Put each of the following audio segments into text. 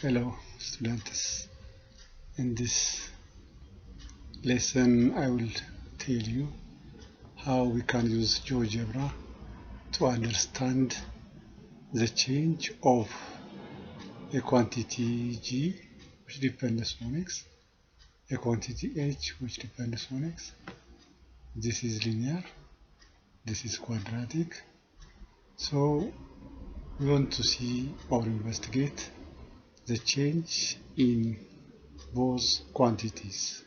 Hello students, in this lesson I will tell you how we can use GeoGebra to understand the change of a quantity G which depends on X, a quantity H which depends on X. This is linear, this is quadratic. So we want to see or investigate the change in both quantities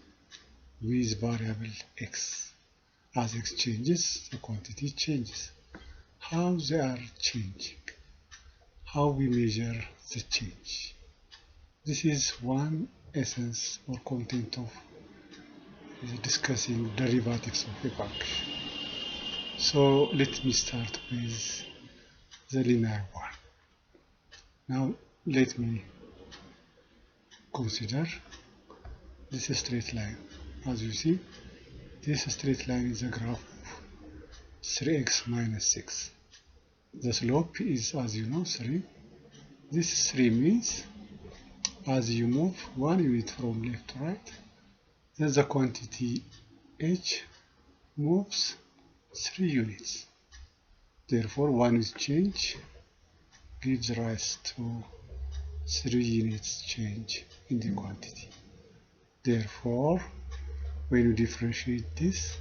with variable X. As X changes, the quantity changes. How they are changing, how we measure the change. This is one essence or content of discussing derivatives of a function. So let me start with the linear one. Now let me consider this straight line. As you see, this straight line is a graph of 3x minus 6. The slope is, as you know, 3. This 3 means as you move 1 unit from left to right, then the quantity h moves 3 units. Therefore, 1 unit change gives rise to 3 units change in the quantity. Therefore, when you differentiate this,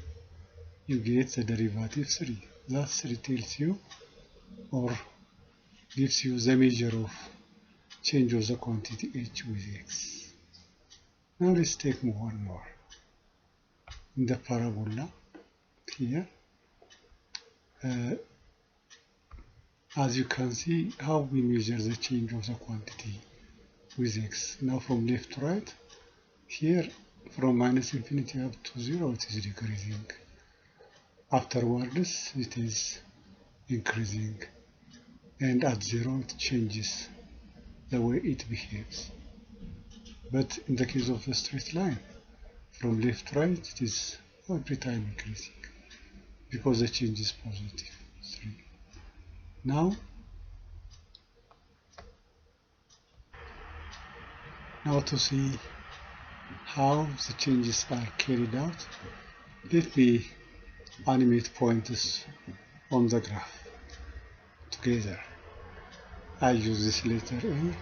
you get the derivative 3. That 3 tells you or gives you the measure of change of the quantity h with x. Now let's take one more. In the parabola here, as you can see how we measure the change of the quantity with x. Now from left to right, here from minus infinity up to 0 it is decreasing. Afterwards it is increasing, and at 0 it changes the way it behaves. But in the case of the straight line, from left to right it is every time increasing because the change is positive 3. Now to see how the changes are carried out, let me animate points on the graph together. I use this letter A,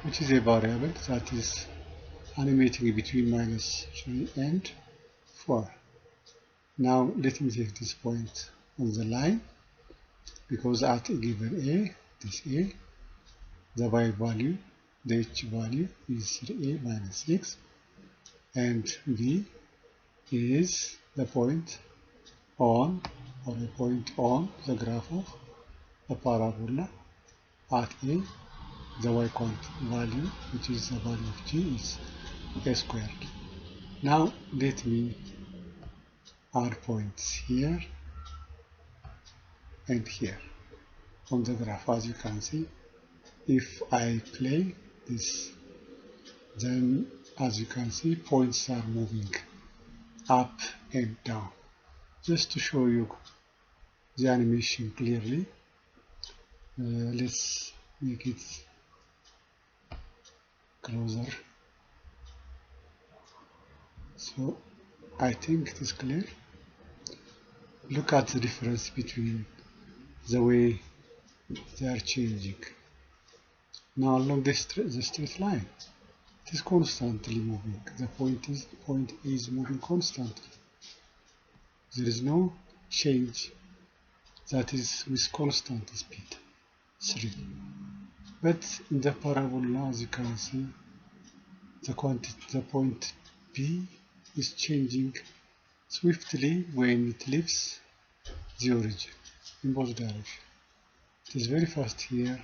which is a variable that is animating between minus 3 and 4. Now let me take this point on the line, because at a given A, this A, the y value, the h value is 3a minus 6, and B is the point on the graph of the parabola. At A, the y value, which is the value of g, is a squared. Now let me add points here and here on the graph. As you can see, if I play this, then as you can see points are moving up and down. Just to show you the animation clearly, let's make it closer. So I think it is clear. Look at the difference between the way they are changing. Now along the straight line, it is constantly moving. The point is moving constantly. There is no change that is with constant speed 3. But in the parabola, as you can see, the point B is changing swiftly when it leaves the origin in both directions. It is very fast here,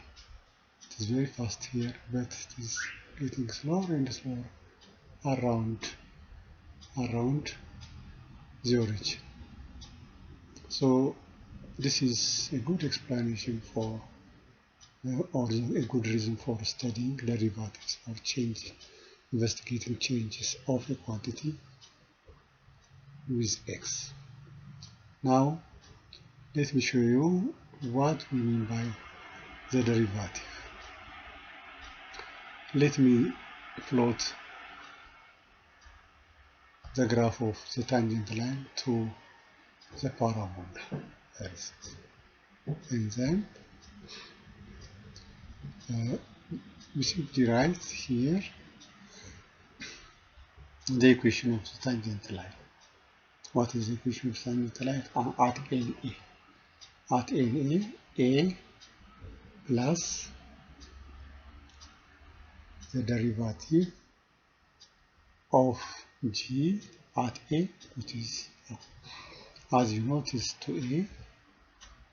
it is very fast here, but it is getting slower and slower around the origin. So this is a good explanation for or a good reason for studying derivatives or investigating changes of a quantity with x. Now let me show you what we mean by the derivative. let me plot the graph of the tangent line to the parabola first, and then we simply write here the equation of the tangent line. What is the equation of the tangent line? At LA. At LA, A plus the derivative of G at A, which is, as you notice, 2A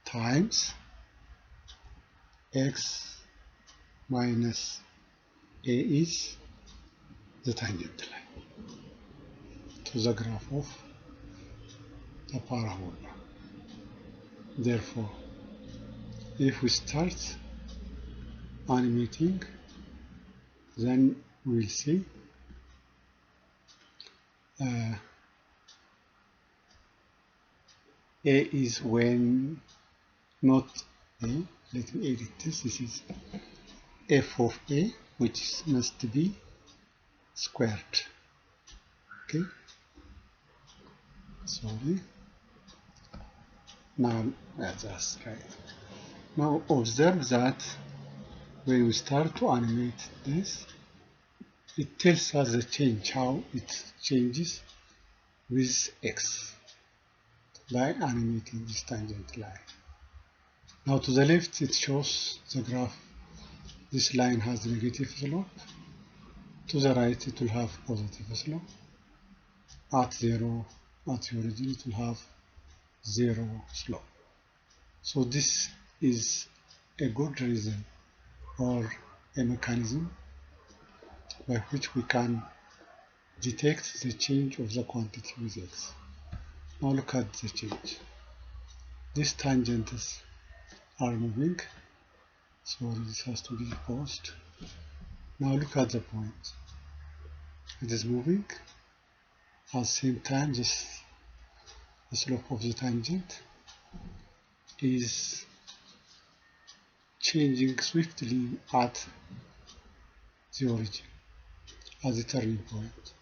times X minus A is the tangent line to the graph of the parabola. Therefore, if we start animating, then we'll see A is when not A. Let me edit this. This is f of A, which must be squared. Okay. Sorry. Now that's right. Now observe that when we start to animate this, it tells us the change, how it changes with X by animating this tangent line. Now to the left, it shows the graph. This line has negative slope. To the right, it will have positive slope. At zero, at the origin, it will have zero slope. So this is a good reason or a mechanism by which we can detect the change of the quantity with X. Now look at the change. These tangents are moving. Sorry, this has to be paused. Now look at the point. It is moving. At the same time, the slope of the tangent is changing swiftly at the origin, at the turning point.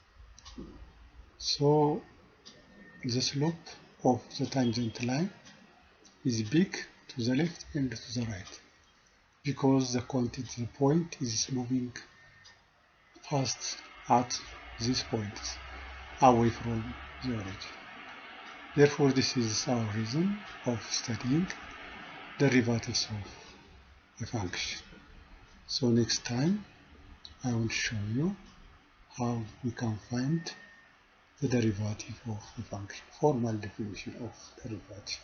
So the slope of the tangent line is big to the left and to the right, because the quantity, the point, is moving fast at these points, away from the origin. Therefore, this is our reason of studying derivatives of a function. So next time, I will show you how we can find the derivative of a function, formal definition of derivative.